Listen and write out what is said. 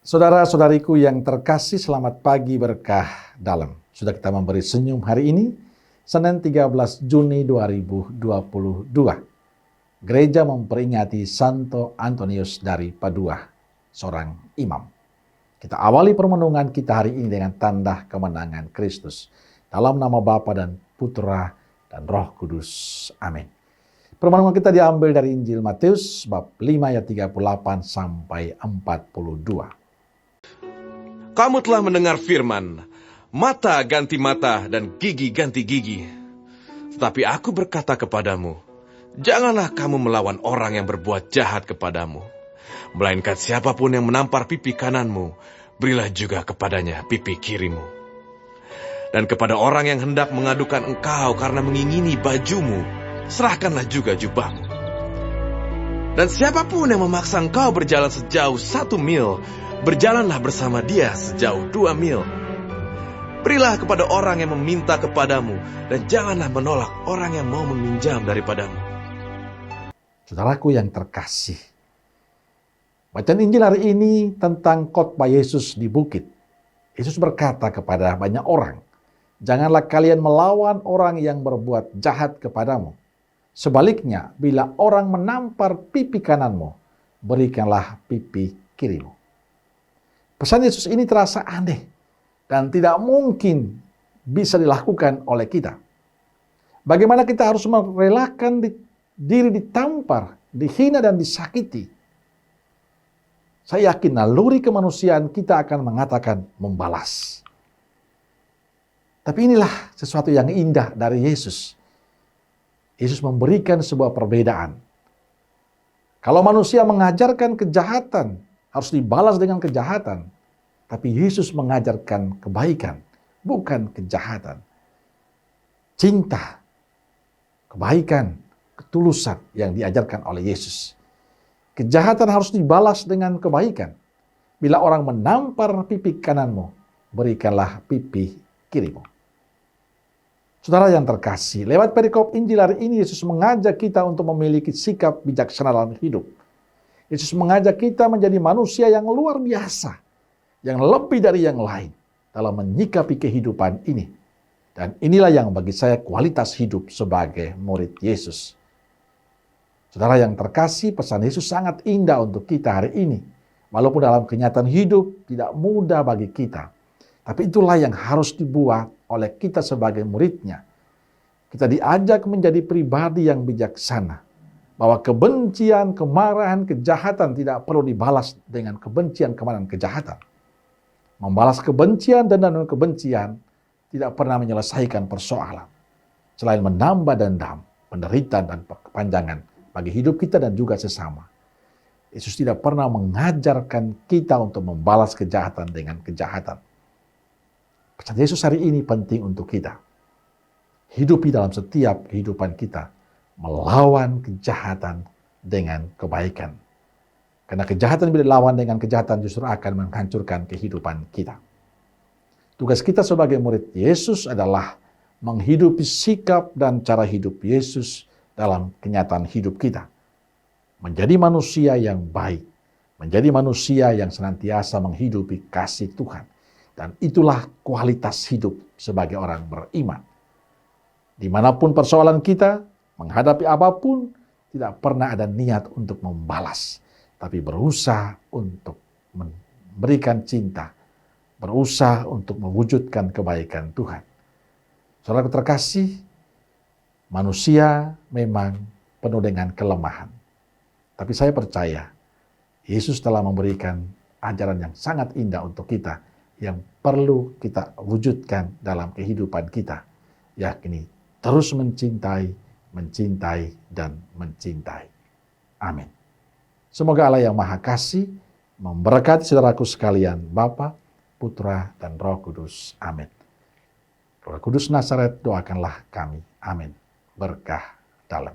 Saudara-saudariku yang terkasih, selamat pagi berkah dalam. Sudah kita memberi senyum hari ini, Senin 13 Juni 2022. Gereja memperingati Santo Antonius dari Padua, seorang imam. Kita awali permenungan kita hari ini dengan tanda kemenangan Kristus. Dalam nama Bapa dan Putra dan Roh Kudus. Amin. Permenungan kita diambil dari Injil Matius bab 5 ayat 38 sampai 42. Kamu telah mendengar firman, mata ganti mata dan gigi ganti gigi. Tetapi aku berkata kepadamu, janganlah kamu melawan orang yang berbuat jahat kepadamu. Melainkan siapapun yang menampar pipi kananmu, berilah juga kepadanya pipi kirimu. Dan kepada orang yang hendak mengadukan engkau karena mengingini bajumu, serahkanlah juga jubahmu. Dan siapapun yang memaksa engkau berjalan sejauh 1 mil, berjalanlah bersama dia sejauh 2 mil. Berilah kepada orang yang meminta kepadamu, dan janganlah menolak orang yang mau meminjam daripadamu. Saudaraku yang terkasih, bacaan Injil hari ini tentang khotbah Yesus di bukit. Yesus berkata kepada banyak orang, janganlah kalian melawan orang yang berbuat jahat kepadamu. Sebaliknya, bila orang menampar pipi kananmu, berikanlah pipi kirimu. Pesan Yesus ini terasa aneh dan tidak mungkin bisa dilakukan oleh kita. Bagaimana kita harus merelakan diri ditampar, dihina dan disakiti? Saya yakin naluri kemanusiaan kita akan mengatakan membalas. Tapi inilah sesuatu yang indah dari Yesus. Yesus memberikan sebuah perbedaan. Kalau manusia mengajarkan kejahatan, harus dibalas dengan kejahatan. Tapi Yesus mengajarkan kebaikan, bukan kejahatan. Cinta, kebaikan, ketulusan yang diajarkan oleh Yesus. Kejahatan harus dibalas dengan kebaikan. Bila orang menampar pipi kananmu, berikanlah pipi kirimu. Saudara yang terkasih, lewat perikop Injil hari ini Yesus mengajak kita untuk memiliki sikap bijaksana dalam hidup. Yesus mengajak kita menjadi manusia yang luar biasa, yang lebih dari yang lain dalam menyikapi kehidupan ini. Dan inilah yang bagi saya kualitas hidup sebagai murid Yesus. Saudara yang terkasih, pesan Yesus sangat indah untuk kita hari ini. Walaupun dalam kenyataan hidup tidak mudah bagi kita. Tapi itulah yang harus dibuat oleh kita sebagai muridnya. Kita diajak menjadi pribadi yang bijaksana. Bahwa kebencian, kemarahan, kejahatan tidak perlu dibalas dengan kebencian, kemarahan, kejahatan. Membalas kebencian dan kebencian tidak pernah menyelesaikan persoalan. Selain menambah dendam, penderitaan, dan kepanjangan bagi hidup kita dan juga sesama. Yesus tidak pernah mengajarkan kita untuk membalas kejahatan dengan kejahatan. Pesan Yesus hari ini penting untuk kita. Hidupi dalam setiap kehidupan kita. Melawan kejahatan dengan kebaikan. Karena kejahatan bila dilawan dengan kejahatan justru akan menghancurkan kehidupan kita. Tugas kita sebagai murid Yesus adalah menghidupi sikap dan cara hidup Yesus dalam kenyataan hidup kita. Menjadi manusia yang baik. Menjadi manusia yang senantiasa menghidupi kasih Tuhan. Dan itulah kualitas hidup sebagai orang beriman. Dimanapun persoalan kita, menghadapi apapun, tidak pernah ada niat untuk membalas. Tapi berusaha untuk memberikan cinta. Berusaha untuk mewujudkan kebaikan Tuhan. Saudara terkasih, manusia memang penuh dengan kelemahan. Tapi saya percaya, Yesus telah memberikan ajaran yang sangat indah untuk kita. Yang perlu kita wujudkan dalam kehidupan kita. Yakni terus mencintai, dan mencintai. Amin. Semoga Allah yang Maha Kasih memberkati saudaraku sekalian, Bapa, Putra, dan Roh Kudus. Amin. Roh Kudus Nazaret, doakanlah kami. Amin. Berkah dalam.